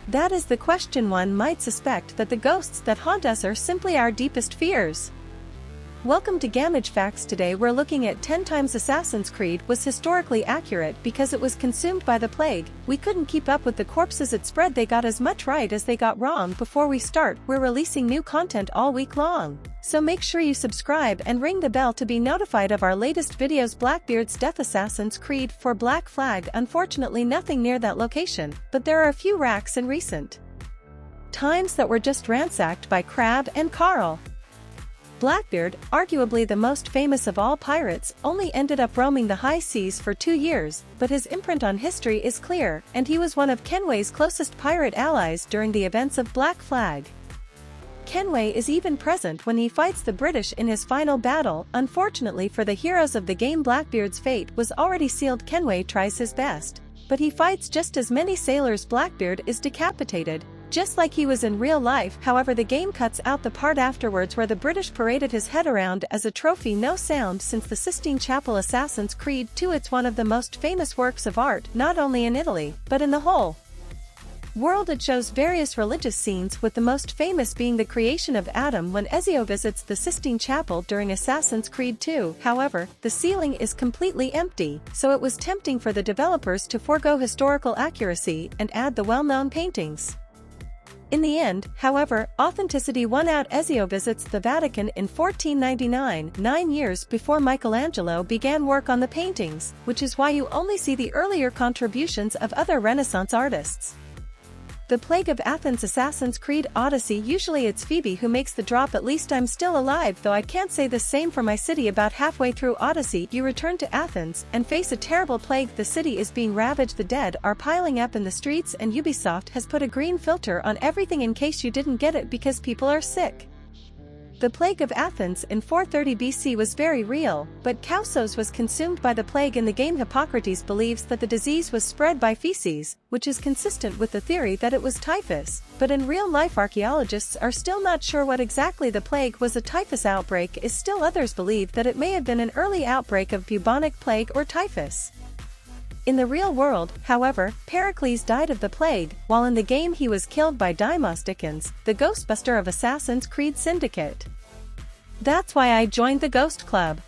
That is the question. One might suspect that the ghosts that haunt us are simply our deepest fears. Welcome to Gamage Facts. Today we're looking at 10 times Assassin's Creed was historically accurate because it was consumed by the plague. We couldn't keep up with the corpses it spread. They got as much right as they got wrong. Before we start, we're releasing new content all week long, so make sure you subscribe and ring the bell to be notified of our latest videos. Blackbeard's death. Assassin's Creed 4 Black Flag. Unfortunately nothing near that location, but there are a few racks in recent times that were just ransacked by Crab and Carl. Blackbeard, arguably the most famous of all pirates, only ended up roaming the high seas for 2 years, but his imprint on history is clear, and he was one of Kenway's closest pirate allies during the events of Black Flag. Kenway is even present when he fights the British in his final battle. Unfortunately for the heroes of the game, Blackbeard's fate was already sealed. Kenway tries his best, but he fights just as many sailors. Blackbeard is decapitated, just like he was in real life. However, the game cuts out the part afterwards where the British paraded his head around as a trophy. No sound since the Sistine Chapel. Assassin's Creed 2. It's one of the most famous works of art, not only in Italy, but in the whole world. It shows various religious scenes, with the most famous being the creation of Adam when Ezio visits the Sistine Chapel during Assassin's Creed 2. However, the ceiling is completely empty, so it was tempting for the developers to forego historical accuracy and add the well-known paintings. In the end, however, authenticity won out. Ezio visits the Vatican in 1499, 9 years before Michelangelo began work on the paintings, which is why you only see the earlier contributions of other Renaissance artists. The Plague of Athens. Assassin's Creed Odyssey. Usually it's Phoebe who makes the drop. At least I'm still alive, though I can't say the same for my city. About halfway through Odyssey, you return to Athens and face a terrible plague. The city is being ravaged. The dead are piling up in the streets, and Ubisoft has put a green filter on everything in case you didn't get it because people are sick. The Plague of Athens in 430 BC was very real, but Khaosos was consumed by the plague. In the game, Hippocrates believes that the disease was spread by feces, which is consistent with the theory that it was typhus, but in real life archaeologists are still not sure what exactly the plague was. A typhus outbreak is still. Others believe that it may have been an early outbreak of bubonic plague or typhus. In the real world, however, Pericles died of the plague, while in the game he was killed by Dickens, the Ghostbuster of Assassin's Creed Syndicate. That's why I joined the Ghost Club.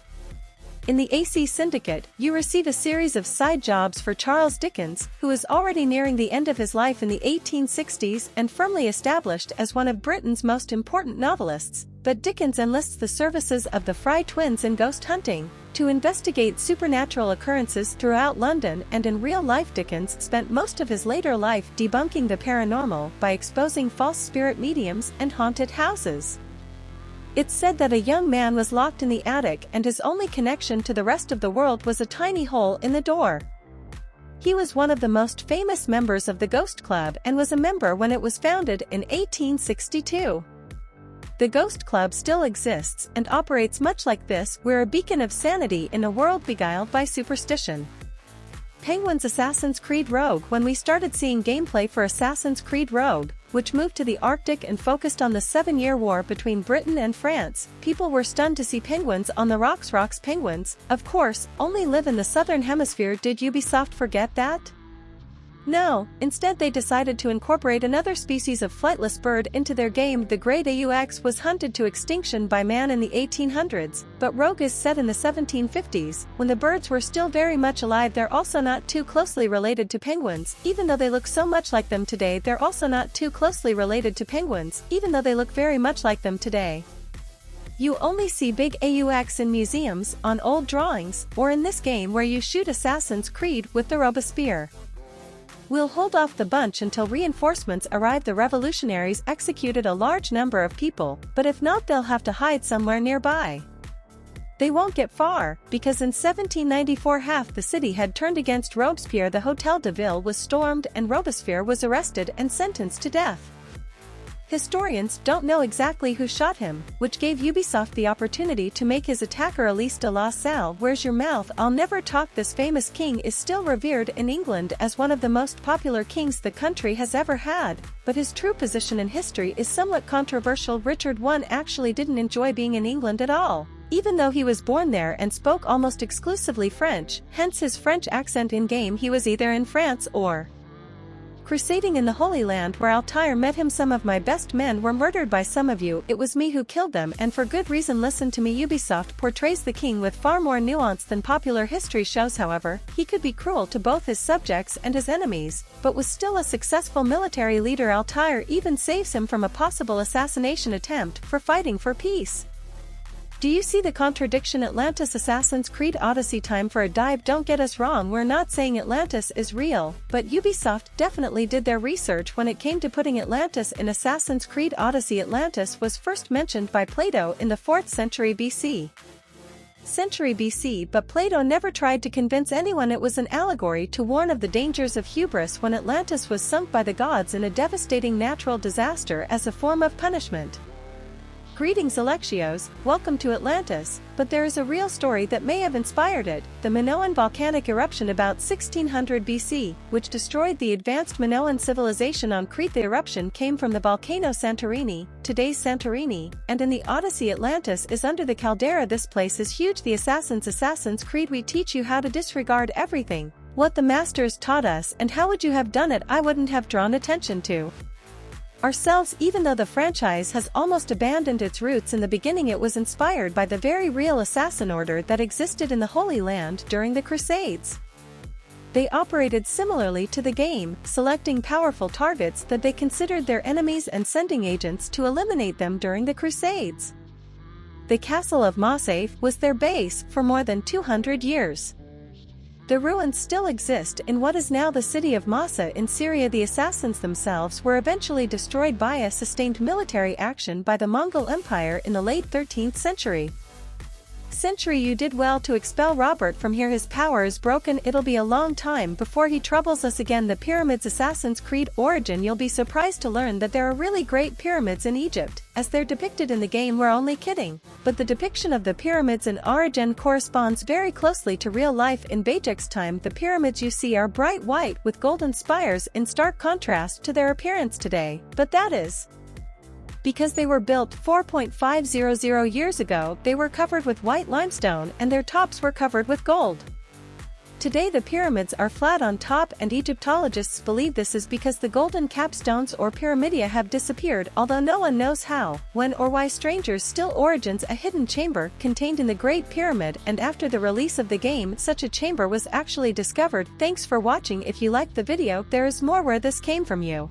In the AC Syndicate, you receive a series of side jobs for Charles Dickens, who is already nearing the end of his life in the 1860s and firmly established as one of Britain's most important novelists. But Dickens enlists the services of the Fry twins in ghost hunting to investigate supernatural occurrences throughout London, and in real life Dickens spent most of his later life debunking the paranormal by exposing false spirit mediums and haunted houses. It's said that a young man was locked in the attic and his only connection to the rest of the world was a tiny hole in the door. He was one of the most famous members of the Ghost Club and was a member when it was founded in 1862. The Ghost Club still exists and operates much like this. We're a beacon of sanity in a world beguiled by superstition. Penguin's Assassin's Creed Rogue. When we started seeing gameplay for Assassin's Creed Rogue, which moved to the Arctic and focused on the 7-year war between Britain and France, people were stunned to see penguins on the rocks. Penguins, of course, only live in the southern hemisphere. Did Ubisoft forget that? No, instead they decided to incorporate another species of flightless bird into their game. The great AUX was hunted to extinction by man in the 1800s, but Rogue is set in the 1750s, when the birds were still very much alive. They're also not too closely related to penguins, even though they look so much like them today. They're also not too closely related to penguins, even though they look very much like them today. You only see big AUX in museums, on old drawings, or in this game where you shoot Assassin's Creed with the Robespierre. We'll hold off the bunch until reinforcements arrive. The revolutionaries executed a large number of people, but if not, they'll have to hide somewhere nearby. They won't get far, because in 1794 half the city had turned against Robespierre. The Hôtel de Ville was stormed and Robespierre was arrested and sentenced to death. Historians don't know exactly who shot him, which gave Ubisoft the opportunity to make his attacker Elise de la Salle. Where's your mouth? I'll never talk. This famous king is still revered in England as one of the most popular kings the country has ever had, but his true position in history is somewhat controversial. Richard I actually didn't enjoy being in England at all, even though he was born there and spoke almost exclusively French, hence his French accent in game. He was either in France or Crusading in the Holy Land where Altair met him. Some of my best men were murdered by some of you. It was me who killed them, and for good reason. Listen to me. Ubisoft portrays the king with far more nuance than popular history shows. However, he could be cruel to both his subjects and his enemies, but was still a successful military leader. Altair even saves him from a possible assassination attempt for fighting for peace. Do you see the contradiction? Atlantis, Assassin's Creed Odyssey. Time for a dive. Don't get us wrong, we're not saying Atlantis is real, but Ubisoft definitely did their research when it came to putting Atlantis in Assassin's Creed Odyssey. Atlantis was first mentioned by Plato in the 4th century BC. But Plato never tried to convince anyone it was an allegory to warn of the dangers of hubris when Atlantis was sunk by the gods in a devastating natural disaster as a form of punishment. Greetings Alexios, welcome to Atlantis, but there is a real story that may have inspired it, the Minoan volcanic eruption about 1600 BC, which destroyed the advanced Minoan civilization on Crete. The eruption came from the volcano Santorini, today's Santorini, and in the Odyssey Atlantis is under the caldera. This place is huge. The Assassin's Creed, we teach you how to disregard everything, what the masters taught us, and how would you have done it? I wouldn't have drawn attention to ourselves. Even though the franchise has almost abandoned its roots, in the beginning it was inspired by the very real assassin order that existed in the Holy Land during the Crusades. They operated similarly to the game, selecting powerful targets that they considered their enemies and sending agents to eliminate them during the Crusades. The castle of Massif was their base for more than 200 years. The ruins still exist in what is now the city of Massa in Syria. The assassins themselves were eventually destroyed by a sustained military action by the Mongol Empire in the late 13th century. You did well to expel Robert from here. His power is broken. It'll be a long time before he troubles us again. The pyramids. Assassin's Creed Origin. You'll be surprised to learn that there are really great pyramids in Egypt, as they're depicted in the game. We're only kidding, but the depiction of the pyramids in Origin corresponds very closely to real life. In Bajik's time, the pyramids you see are bright white with golden spires, in stark contrast to their appearance today, but that is because they were built 4.500 years ago. They were covered with white limestone and their tops were covered with gold. Today the pyramids are flat on top, and Egyptologists believe this is because the golden capstones or pyramidia have disappeared, although no one knows how, when, or why. Strangers still. Origins. A hidden chamber contained in the Great Pyramid, and after the release of the game such a chamber was actually discovered. Thanks for watching. If you liked the video, there is more where this came from you.